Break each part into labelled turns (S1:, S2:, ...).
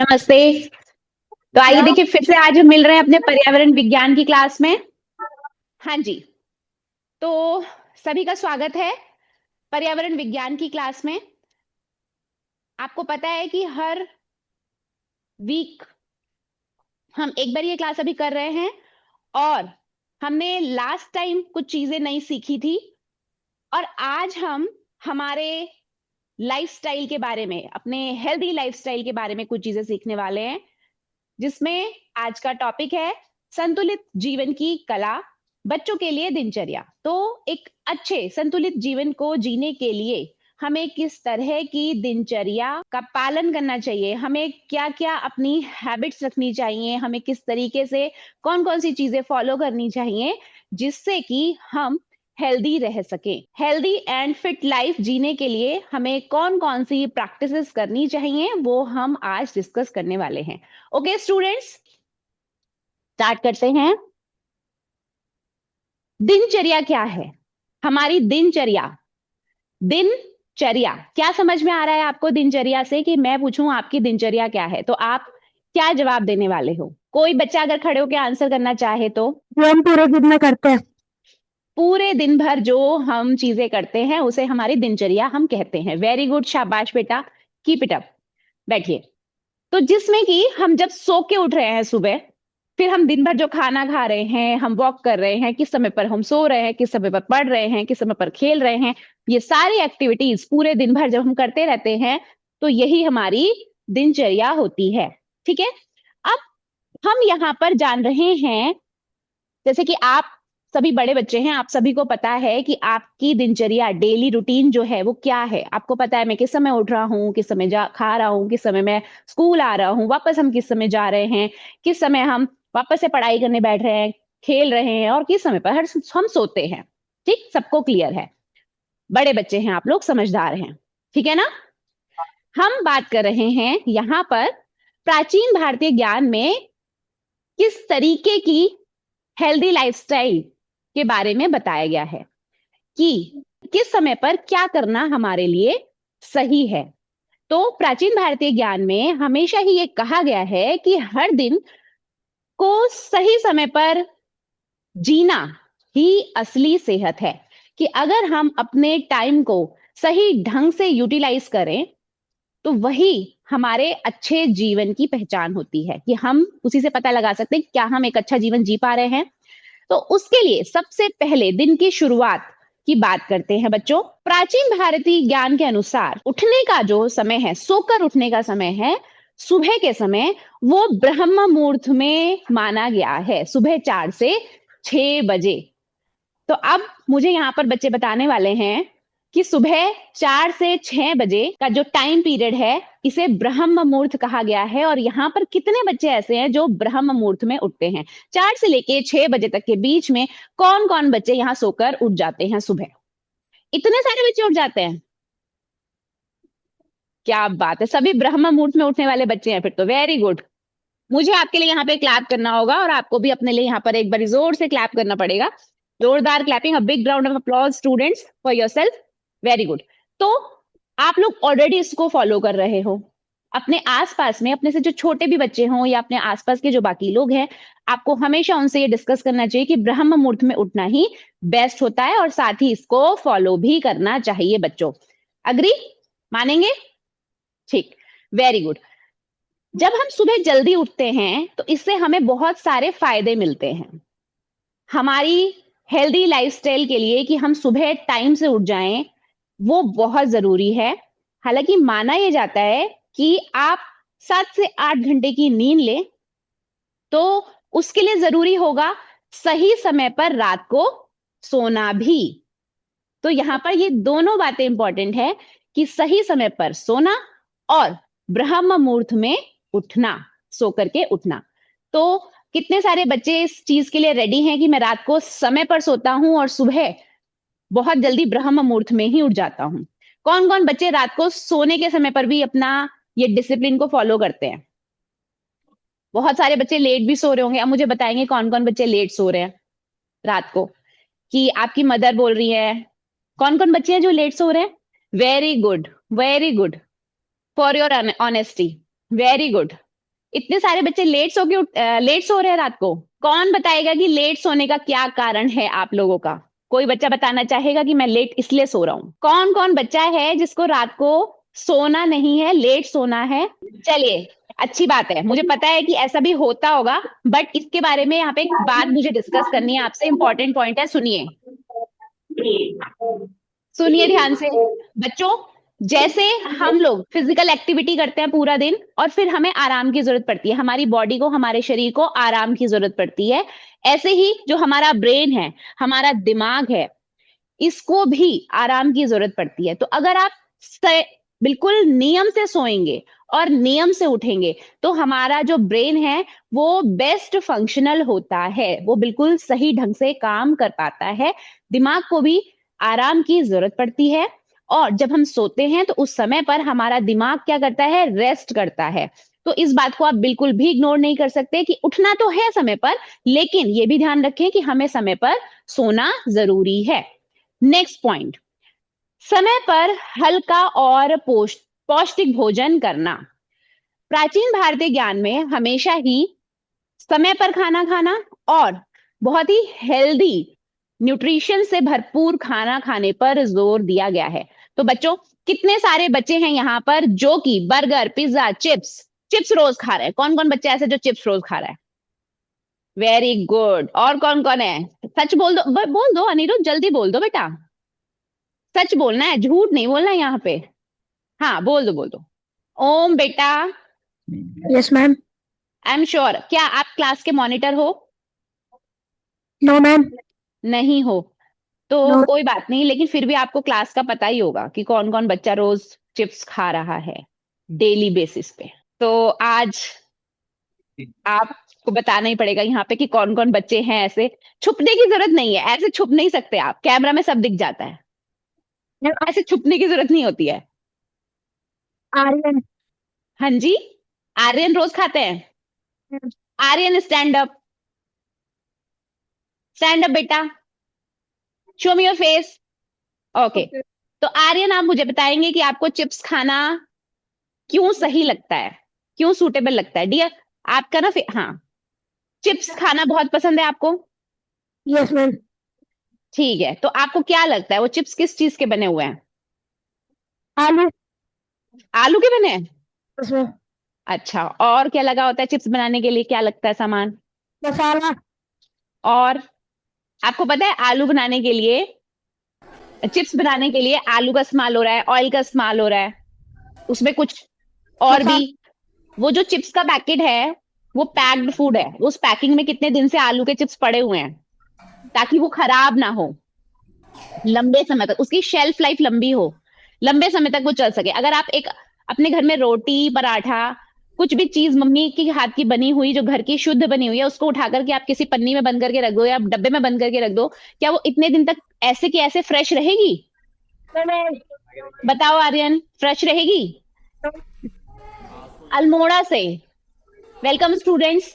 S1: नमस्ते। तो आइए
S2: हेलो।
S1: देखिए फिर से आज हम मिल रहे हैं अपने पर्यावरण विज्ञान की क्लास में। हाँ जी। तो सभी का स्वागत है पर्यावरण विज्ञान की क्लास में। आपको पता है कि हर वीक हम एक बार ये क्लास अभी कर रहे हैं और हमने लास्ट टाइम कुछ चीजें नई सीखी थी और आज हम हमारे लाइफस्टाइल के बारे में, अपने हेल्दी लाइफस्टाइल के बारे में कुछ चीजें सीखने वाले हैं, जिसमें आज का टॉपिक है संतुलित जीवन की कला, बच्चों के लिए दिनचर्या। तो एक अच्छे संतुलित जीवन को जीने के लिए हमें किस तरह की दिनचर्या का पालन करना चाहिए, हमें क्या-क्या अपनी हैबिट्स रखनी चाहिए, हमें किस तरीके से कौन-कौन सी चीजें फॉलो करनी चाहिए, जिससे कि हम हेल्दी रह सकें। हेल्दी एंड फिट लाइफ जीने के लिए हमें कौन-कौन सी प्रैक्टिसेस करनी चाहिए, वो हम आज डिस्कस करने वाले हैं। ओके स्टूडेंट्स, स्टार्ट करते हैं। दिनचर्या क्या है? हमारी दिनचर्या, दिनचर्या क्या समझ में आ रहा है आपको दिनचर्या से? कि मैं पूछूं आपकी दिनचर्या क्या है तो आप क्या जवाब देने वाले हो? कोई बच्चा अगर खड़े होकर आंसर करना चाहे तो।
S2: जो हम पूरे दिन में करते हैं।
S1: पूरे दिन भर जो हम चीजें करते हैं उसे हमारी दिनचर्या हम कहते हैं। वेरी गुड, शाबाश बेटा, कीप इट अप। बैठिए। तो जिसमें कि हम जब सो के उठ रहे हैं सुबह, फिर हम दिन भर जो खाना खा रहे हैं, हम वॉक कर रहे हैं, किस समय पर हम सो रहे हैं, किस समय पर पढ़ रहे हैं, किस समय पर खेल रहे हैं, ये सारी एक्टिविटीज पूरे दिन भर जब हम करते रहते हैं तो यही हमारी दिनचर्या होती है। ठीक है। अब हम यहाँ पर जान रहे हैं, जैसे कि आप सभी बड़े बच्चे हैं, आप सभी को पता है कि आपकी दिनचर्या, डेली रूटीन जो है वो क्या है। आपको पता है मैं किस समय उठ रहा हूँ, किस समय जा खा रहा हूँ, किस समय मैं स्कूल आ रहा हूँ, वापस हम किस समय जा रहे हैं, किस समय हम वापस से पढ़ाई करने बैठ रहे हैं, खेल रहे हैं और किस समय पर हम सोते हैं। ठीक, सबको क्लियर है। बड़े बच्चे हैं आप लोग, समझदार हैं। ठीक है ना। हम बात कर रहे हैं यहाँ पर प्राचीन भारतीय ज्ञान में किस तरीके की हेल्दी लाइफस्टाइल के बारे में बताया गया है कि किस समय पर क्या करना हमारे लिए सही है। तो प्राचीन भारतीय ज्ञान में हमेशा ही ये कहा गया है कि हर दिन को सही समय पर जीना ही असली सेहत है। कि अगर हम अपने टाइम को सही ढंग से यूटिलाइज करें तो वही हमारे अच्छे जीवन की पहचान होती है, कि हम उसी से पता लगा सकते हैं क्या हम एक अच्छा जीवन जी पा रहे हैं। तो उसके लिए सबसे पहले दिन की शुरुआत की बात करते हैं बच्चों। प्राचीन भारतीय ज्ञान के अनुसार उठने का जो समय है, सोकर उठने का समय है, सुबह के समय, वो ब्रह्म मुहूर्त में माना गया है, सुबह 4 से 6 बजे। तो अब मुझे यहाँ पर बच्चे बताने वाले हैं कि सुबह 4 से 6 बजे का जो टाइम पीरियड है इसे ब्रह्म मुहूर्त कहा गया है। और यहाँ पर कितने बच्चे ऐसे हैं जो ब्रह्म मुहूर्त में उठते हैं? 4 से लेके 6 बजे तक के बीच में कौन कौन बच्चे यहाँ सोकर उठ जाते हैं सुबह? इतने सारे बच्चे उठ जाते हैं। क्या बात है, सभी ब्रह्म मुहूर्त में उठने वाले बच्चे हैं फिर तो। Very good. मुझे आपके लिए यहाँ पे क्लैप करना होगा और आपको भी अपने लिए यहाँ पर एक बार जोर से क्लैप करना पड़ेगा। जोरदार clapping, a big round of applause students for yourself. Very good. तो आप लोग ऑलरेडी इसको फॉलो कर रहे हो। अपने आसपास में अपने से जो छोटे भी बच्चे हों या अपने आसपास के जो बाकी लोग हैं, आपको हमेशा उनसे ये डिस्कस करना चाहिए कि ब्रह्म मुहूर्त में उठना ही बेस्ट होता है और साथ ही इसको फॉलो भी करना चाहिए बच्चों। अग्री? मानेंगे? ठीक। Very good. जब हम सुबह जल्दी उठते हैं तो इससे हमें बहुत सारे फायदे मिलते हैं हमारी हेल्दी लाइफस्टाइल के लिए। कि हम सुबह टाइम से उठ जाएं वो बहुत जरूरी है। हालांकि माना यह जाता है कि आप 7 से 8 घंटे की नींद लें तो उसके लिए जरूरी होगा सही समय पर रात को सोना भी। तो यहां पर ये दोनों बातें इंपॉर्टेंट है कि सही समय पर सोना और ब्रह्म मुहूर्त में उठना, सो करके उठना। तो कितने सारे बच्चे इस चीज के लिए रेडी हैं कि मैं रात को समय पर सोता हूं और सुबह बहुत जल्दी ब्रह्म मुहूर्त में ही उठ जाता हूं? कौन कौन बच्चे रात को सोने के समय पर भी अपना ये डिसिप्लिन को फॉलो करते हैं? बहुत सारे बच्चे लेट भी सो रहे होंगे। अब मुझे बताएंगे कौन कौन बच्चे लेट सो रहे हैं रात को? कि आपकी मदर बोल रही है। कौन कौन बच्चे हैं जो लेट सो रहे हैं? Very good, very good, for your honesty. Very good. इतने सारे बच्चे लेट सो रहे हैं रात को। कौन बताएगा कि लेट सोने का क्या कारण है आप लोगों का? कोई बच्चा बताना चाहेगा कि मैं लेट इसलिए सो रहा हूँ? कौन कौन बच्चा है जिसको रात को सोना नहीं है, लेट सोना है? चलिए, अच्छी बात है, मुझे पता है कि ऐसा भी होता होगा, बट इसके बारे में यहाँ पे एक बात मुझे डिस्कस करनी है आपसे। इंपॉर्टेंट पॉइंट है, सुनिए। सुनिए ध्यान से बच्चों। जैसे हम लोग फिजिकल एक्टिविटी करते हैं पूरा दिन और फिर हमें आराम की जरूरत पड़ती है, हमारी बॉडी को, हमारे शरीर को आराम की जरूरत पड़ती है, ऐसे ही जो हमारा ब्रेन है, हमारा दिमाग है, इसको भी आराम की जरूरत पड़ती है। तो अगर आप बिल्कुल नियम से सोएंगे और नियम से उठेंगे तो हमारा जो ब्रेन है वो बेस्ट फंक्शनल होता है, वो बिल्कुल सही ढंग से काम कर पाता है। दिमाग को भी आराम की जरूरत पड़ती है और जब हम सोते हैं तो उस समय पर हमारा दिमाग क्या करता है? रेस्ट करता है। तो इस बात को आप बिल्कुल भी इग्नोर नहीं कर सकते कि उठना तो है समय पर, लेकिन ये भी ध्यान रखें कि हमें समय पर सोना जरूरी है। नेक्स्ट पॉइंट, समय पर हल्का और पौष्टिक भोजन करना। प्राचीन भारतीय ज्ञान में हमेशा ही समय पर खाना खाना और बहुत ही हेल्दी, न्यूट्रिशन से भरपूर खाना खाने पर जोर दिया गया है। तो बच्चों, कितने सारे बच्चे हैं यहाँ पर जो कि बर्गर, पिज्जा, चिप्स चिप्स रोज खा रहे हैं? कौन कौन बच्चा ऐसे जो चिप्स रोज खा रहा है? Very good. और कौन कौन है? सच बोल दो अनिरुद्ध, जल्दी बोल दो बेटा। सच बोलना है, झूठ नहीं बोलना है यहाँ पे। हाँ, बोल दो बोल दो। ओम बेटा।
S2: Yes ma'am.
S1: I am sure. क्या आप क्लास के मॉनिटर हो?
S2: No ma'am.
S1: नहीं हो तो
S2: नो।
S1: कोई बात नहीं, लेकिन फिर भी आपको क्लास का पता ही होगा कि कौन कौन बच्चा रोज चिप्स खा रहा है डेली बेसिस पे। तो आज आपको बताना ही पड़ेगा यहाँ पे कि कौन कौन बच्चे हैं ऐसे। छुपने की जरूरत नहीं है, ऐसे छुप नहीं सकते आप, कैमरा में सब दिख जाता है, ऐसे छुपने की जरूरत नहीं होती है।
S2: आर्यन।
S1: हाँ जी, आर्यन रोज खाते हैं। Aryan stand up, stand up बेटा, show me your face. Okay. तो आर्यन, आप मुझे बताएंगे कि आपको चिप्स खाना क्यों सही लगता है, क्यों सूटेबल लगता है? डियर, आपका ना हाँ, चिप्स खाना बहुत पसंद है आपको?
S2: Yes ma'am.
S1: ठीक है, तो आपको क्या लगता है वो चिप्स किस चीज के बने हुए हैं?
S2: आलू।
S1: आलू के बने हैं?
S2: Yes ma'am.
S1: अच्छा, और क्या लगा होता है चिप्स बनाने के लिए, क्या लगता है सामान?
S2: मसाला।
S1: और आपको पता है आलू बनाने के लिए, चिप्स बनाने के लिए आलू का इस्तेमाल हो रहा है, ऑयल का इस्तेमाल हो रहा है, उसमें कुछ और भी।
S2: मसाला।
S1: वो जो चिप्स का पैकेट है वो पैक्ड फूड है, उस पैकिंग में कितने दिन से आलू के चिप्स पड़े हुए हैं ताकि वो खराब ना हो, लंबे समय तक उसकी शेल्फ लाइफ लंबी हो, लंबे समय तक वो चल सके। अगर आप एक अपने घर में रोटी, पराठा, कुछ भी चीज मम्मी की हाथ की बनी हुई, जो घर की शुद्ध बनी हुई है, उसको उठा करके आप किसी पन्नी में बंद करके रख दो या डब्बे में बंद करके रख दो, क्या वो इतने दिन तक ऐसे की ऐसे फ्रेश रहेगी? बताओ आर्यन, फ्रेश रहेगी? अल्मोड़ा से वेलकम स्टूडेंट्स।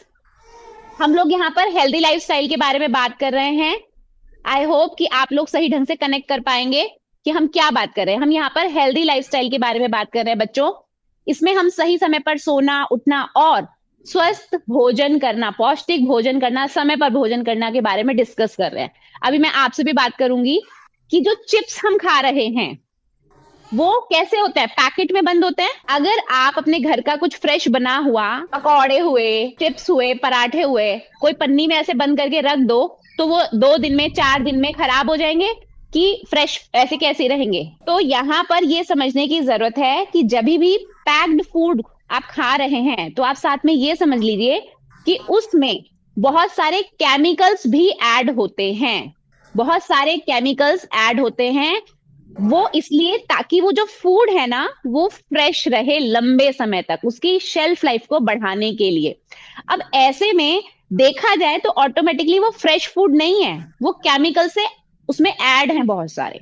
S1: हम लोग यहाँ पर हेल्दी लाइफस्टाइल के बारे में बात कर रहे हैं। आई होप कि आप लोग सही ढंग से कनेक्ट कर पाएंगे कि हम क्या बात कर रहे हैं। हम यहाँ पर हेल्दी लाइफस्टाइल के बारे में बात कर रहे हैं बच्चों। इसमें हम सही समय पर सोना, उठना और स्वस्थ भोजन करना, पौष्टिक भोजन करना, समय पर भोजन करना के बारे में डिस्कस कर रहे हैं। अभी मैं आपसे भी बात करूंगी कि जो चिप्स हम खा रहे हैं वो कैसे होते हैं? पैकेट में बंद होते हैं। अगर आप अपने घर का कुछ फ्रेश बना हुआ, पकौड़े हुए, चिप्स हुए, पराठे हुए, कोई पन्नी में ऐसे बंद करके रख दो तो वो 2 दिन में, 4 दिन में खराब हो जाएंगे कि फ्रेश ऐसे कैसे रहेंगे? तो यहाँ पर ये समझने की जरूरत है कि जब भी पैक्ड फूड आप खा रहे हैं तो आप साथ में ये समझ लीजिए कि उसमें बहुत सारे केमिकल्स भी ऐड होते हैं, बहुत सारे केमिकल्स ऐड होते हैं। वो इसलिए ताकि वो जो फूड है ना वो फ्रेश रहे लंबे समय तक, उसकी शेल्फ लाइफ को बढ़ाने के लिए। अब ऐसे में देखा जाए तो ऑटोमेटिकली वो फ्रेश फूड नहीं है, वो केमिकल से उसमें ऐड हैं बहुत सारे।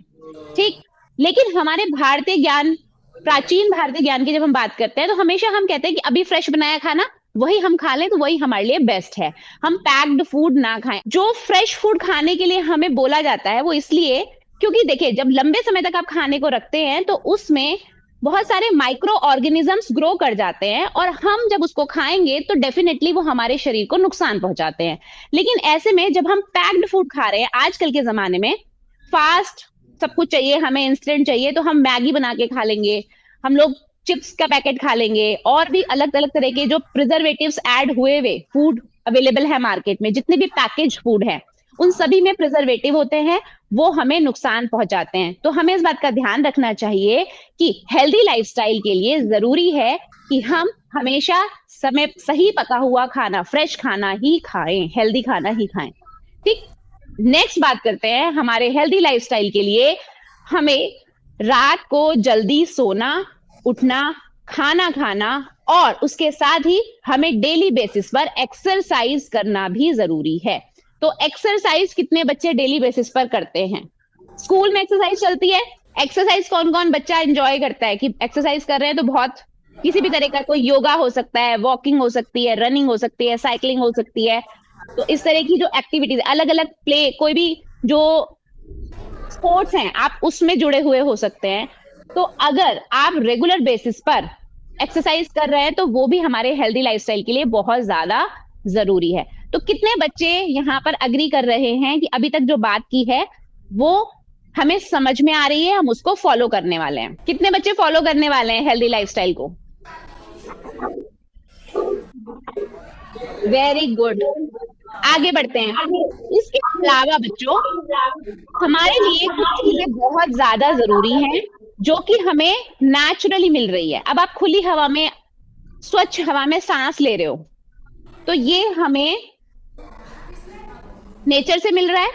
S1: ठीक, लेकिन हमारे भारतीय ज्ञान, प्राचीन भारतीय ज्ञान की जब हम बात करते हैं तो हमेशा हम कहते हैं कि अभी फ्रेश बनाया खाना वही हम खा लें तो वही हमारे लिए बेस्ट है, हम पैक्ड फूड ना खाएं। जो फ्रेश फूड खाने के लिए हमें बोला जाता है वो इसलिए क्योंकि देखिए जब लंबे समय तक आप खाने को रखते हैं तो उसमें बहुत सारे माइक्रो ऑर्गेनिजम्स ग्रो कर जाते हैं और हम जब उसको खाएंगे तो डेफिनेटली वो हमारे शरीर को नुकसान पहुंचाते हैं। लेकिन ऐसे में जब हम पैक्ड फूड खा रहे हैं आजकल के जमाने में, फास्ट सब कुछ चाहिए, हमें इंस्टेंट चाहिए, तो हम मैगी बना के खा लेंगे, हम लोग चिप्स का पैकेट खा लेंगे, और भी अलग अलग तरह के जो प्रिजर्वेटिव्स ऐड हुए हुए फूड अवेलेबल है मार्केट में, जितने भी पैकेज फूड है उन सभी में प्रिजर्वेटिव होते हैं, वो हमें नुकसान पहुंचाते हैं। तो हमें इस बात का ध्यान रखना चाहिए कि हेल्दी लाइफस्टाइल के लिए जरूरी है कि हम हमेशा समय सही पका हुआ खाना, फ्रेश खाना ही खाएं, हेल्दी खाना ही खाएं। ठीक, नेक्स्ट बात करते हैं हमारे हेल्दी लाइफस्टाइल के लिए हमें रात को जल्दी सोना, उठना, खाना खाना, और उसके साथ ही हमें डेली बेसिस पर एक्सरसाइज करना भी जरूरी है। तो एक्सरसाइज कितने बच्चे डेली बेसिस पर करते हैं? स्कूल में एक्सरसाइज चलती है, एक्सरसाइज कौन कौन बच्चा एंजॉय करता है कि एक्सरसाइज कर रहे हैं, तो बहुत किसी भी तरह का, कोई योगा हो सकता है, वॉकिंग हो सकती है, रनिंग हो सकती है, साइकिलिंग हो सकती है। तो इस तरह की जो एक्टिविटीज, अलग अलग प्ले, कोई भी जो स्पोर्ट्स हैं आप उसमें जुड़े हुए हो सकते हैं। तो अगर आप रेगुलर बेसिस पर एक्सरसाइज कर रहे हैं तो वो भी हमारे हेल्दी लाइफस्टाइल के लिए बहुत ज्यादा जरूरी है। तो कितने बच्चे यहाँ पर अग्री कर रहे हैं कि अभी तक जो बात की है वो हमें समझ में आ रही है, हम उसको फॉलो करने वाले हैं? कितने बच्चे फॉलो करने वाले हैं हेल्दी लाइफस्टाइल को? वेरी गुड, आगे बढ़ते हैं। इसके अलावा बच्चों, हमारे लिए कुछ चीजें बहुत ज्यादा जरूरी हैं जो कि हमें नेचुरली मिल रही है। अब आप खुली हवा में, स्वच्छ हवा में सांस ले रहे हो, तो ये हमें नेचर से मिल रहा है।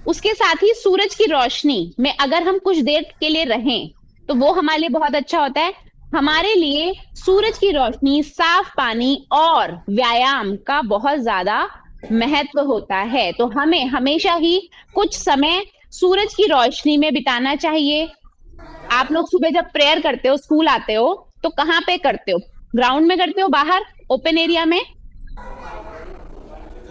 S1: उसके साथ ही सूरज की रोशनी में अगर हम कुछ देर के लिए रहें तो वो हमारे लिए बहुत अच्छा होता है। हमारे लिए सूरज की रोशनी, साफ पानी और व्यायाम का बहुत ज्यादा महत्व होता है। तो हमें हमेशा ही कुछ समय सूरज की रोशनी में बिताना चाहिए। आप लोग सुबह जब प्रेयर करते हो, स्कूल आते हो, तो कहाँ पे करते हो? ग्राउंड में करते हो, बाहर ओपन एरिया में?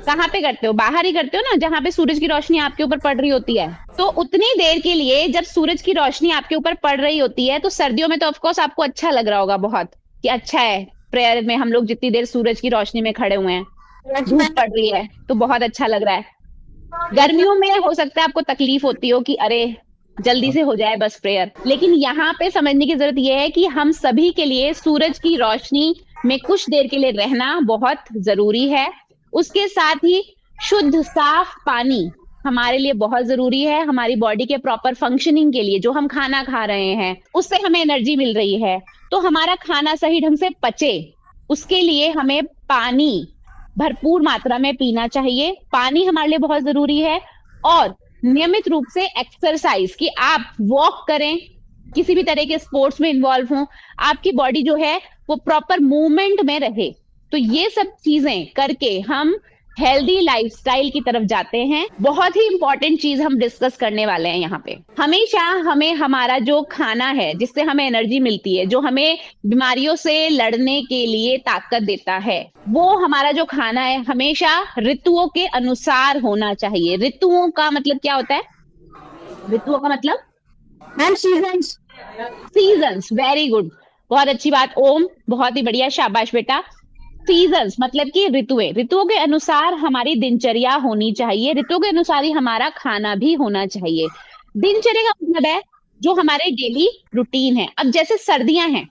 S1: कहाँ पे करते हो? बाहर ही करते हो ना, जहां पे सूरज की रोशनी आपके ऊपर पड़ रही होती है। तो उतनी देर के लिए जब सूरज की रोशनी आपके ऊपर पड़ रही होती है, तो सर्दियों में तो ऑफकोर्स आपको अच्छा लग रहा होगा बहुत, कि अच्छा है प्रेयर में हम लोग जितनी देर सूरज की रोशनी में खड़े हुए हैं, धूप पड़ रही है तो बहुत अच्छा लग रहा है। गर्मियों में हो सकता है आपको तकलीफ होती हो कि अरे जल्दी से हो जाए बस प्रेयर। लेकिन यहाँ पे समझने की जरूरत यह है कि हम सभी के लिए सूरज की रोशनी में कुछ देर के लिए रहना बहुत जरूरी है। उसके साथ ही शुद्ध साफ पानी हमारे लिए बहुत जरूरी है। हमारी बॉडी के प्रॉपर फंक्शनिंग के लिए, जो हम खाना खा रहे हैं उससे हमें एनर्जी मिल रही है, तो हमारा खाना सही ढंग से पचे, उसके लिए हमें पानी भरपूर मात्रा में पीना चाहिए। पानी हमारे लिए बहुत जरूरी है। और नियमित रूप से एक्सरसाइज, कि आप वॉक करें, किसी भी तरह के स्पोर्ट्स में इन्वॉल्व हों, आपकी बॉडी जो है वो प्रॉपर मूवमेंट में रहे। तो ये सब चीजें करके हम हेल्दी लाइफस्टाइल की तरफ जाते हैं। बहुत ही इंपॉर्टेंट चीज हम डिस्कस करने वाले हैं यहाँ पे। हमेशा हमें हमारा जो खाना है, जिससे हमें एनर्जी मिलती है, जो हमें बीमारियों से लड़ने के लिए ताकत देता है, वो हमारा जो खाना है हमेशा ऋतुओं के अनुसार होना चाहिए। ऋतुओं का मतलब क्या होता है? ऋतुओं का मतलब
S2: ma'am seasons.
S1: Seasons, very good, बहुत अच्छी बात ओम, बहुत ही बढ़िया, शाबाश बेटा। सीजन्स मतलब कि ऋतुएं, ऋतुओं के अनुसार हमारी दिनचर्या होनी चाहिए, ऋतुओं के अनुसार ही हमारा खाना भी होना चाहिए। दिनचर्या का मतलब है जो हमारे डेली रूटीन है। अब जैसे सर्दियां हैं,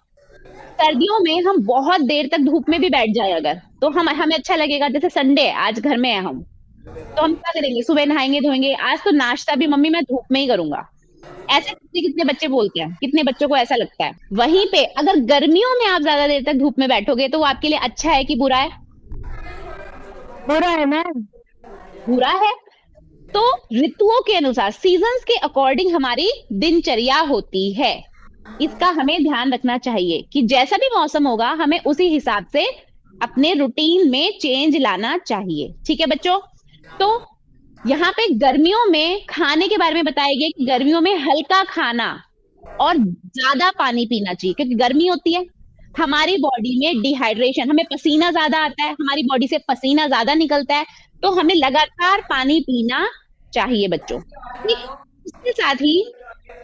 S1: सर्दियों में हम बहुत देर तक धूप में भी बैठ जाए अगर, तो हमें अच्छा लगेगा। जैसे संडे, आज घर में है हम, तो हम क्या करेंगे? सुबह नहाएंगे धोएंगे, आज तो नाश्ता भी मम्मी मैं धूप में ही करूंगा। ऐसे कितने कितने बच्चे बोलते हैं, कितने बच्चों को ऐसा लगता है। वहीं पे अगर गर्मियों में आप ज्यादा देर तक धूप में बैठोगे तो वो आपके लिए अच्छा है कि बुरा है?
S2: बुरा है मैम।
S1: बुरा है। तो ऋतुओं के अनुसार, सीजन्स के अकॉर्डिंग हमारी दिनचर्या होती है। इसका हमें ध्यान रखना चाहिए कि जैसा भी मौसम होगा हमें उसी हिसाब से अपने रूटीन में चेंज लाना चाहिए। ठीक है बच्चों? तो यहाँ पे गर्मियों में खाने के बारे में बताया गया कि गर्मियों में हल्का खाना और ज्यादा पानी पीना चाहिए, क्योंकि गर्मी होती है, हमारी बॉडी में डिहाइड्रेशन, हमें पसीना ज्यादा आता है, हमारी बॉडी से पसीना ज्यादा निकलता है, तो हमें लगातार पानी पीना चाहिए बच्चों। ठीक, इसके साथ ही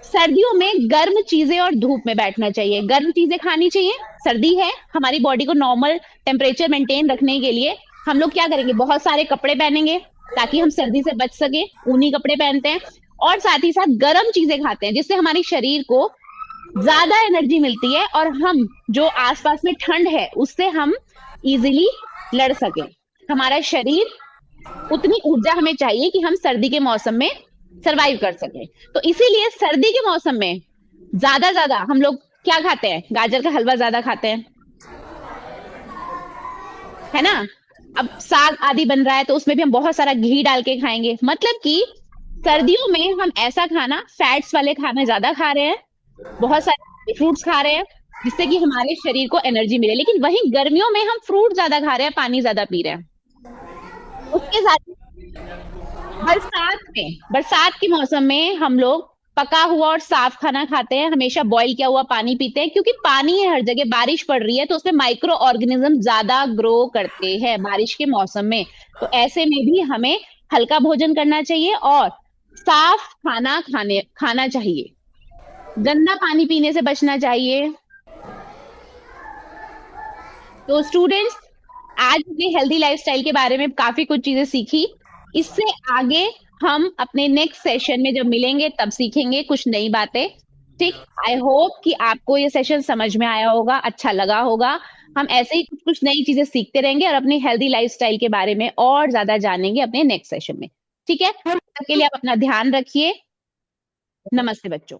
S1: सर्दियों में गर्म चीजें और धूप में बैठना चाहिए, गर्म चीजें खानी चाहिए। सर्दी है, हमारी बॉडी को नॉर्मल टेम्परेचर मेंटेन रखने के लिए हम लोग क्या करेंगे, बहुत सारे कपड़े पहनेंगे ताकि हम सर्दी से बच सके, ऊनी कपड़े पहनते हैं। और साथ ही साथ गर्म चीजें खाते हैं जिससे हमारे शरीर को ज्यादा एनर्जी मिलती है और हम जो आसपास में ठंड है उससे हम इजीली लड़ सके। हमारा शरीर उतनी ऊर्जा हमें चाहिए कि हम सर्दी के मौसम में सरवाइव कर सके। तो इसीलिए सर्दी के मौसम में ज्यादा हम लोग क्या खाते हैं, गाजर का हलवा ज्यादा खाते हैं, है ना। अब साग आदि बन रहा है तो उसमें भी हम बहुत सारा घी डाल के खाएंगे। मतलब कि सर्दियों में हम ऐसा खाना, फैट्स वाले खाना ज्यादा खा रहे हैं, बहुत सारे फ्रूट्स खा रहे हैं जिससे कि हमारे शरीर को एनर्जी मिले। लेकिन वहीं गर्मियों में हम फ्रूट ज्यादा खा रहे हैं, पानी ज्यादा पी रहे हैं। उसके साथ बरसात के मौसम में हम लोग पका हुआ और साफ खाना खाते हैं, हमेशा बॉईल किया हुआ पानी पीते हैं, क्योंकि पानी है हर जगह, बारिश पड़ रही है तो उसमें माइक्रो ऑर्गेनिज्म ज्यादा ग्रो करते हैं बारिश के मौसम में। तो ऐसे में भी हमें हल्का भोजन करना चाहिए और साफ खाना चाहिए, गंदा पानी पीने से बचना चाहिए। तो स्टूडेंट्स, आज हमने हेल्दी लाइफस्टाइल के बारे में काफी कुछ चीजें सीखी। इससे आगे हम अपने नेक्स्ट सेशन में जब मिलेंगे तब सीखेंगे कुछ नई बातें। ठीक। आई होप कि आपको ये सेशन समझ में आया होगा, अच्छा लगा होगा। हम ऐसे ही कुछ कुछ नई चीजें सीखते रहेंगे और अपनी हेल्दी लाइफस्टाइल के बारे में और ज्यादा जानेंगे अपने नेक्स्ट सेशन में। ठीक है, तब तक के लिए आप अपना ध्यान रखिए। नमस्ते बच्चों।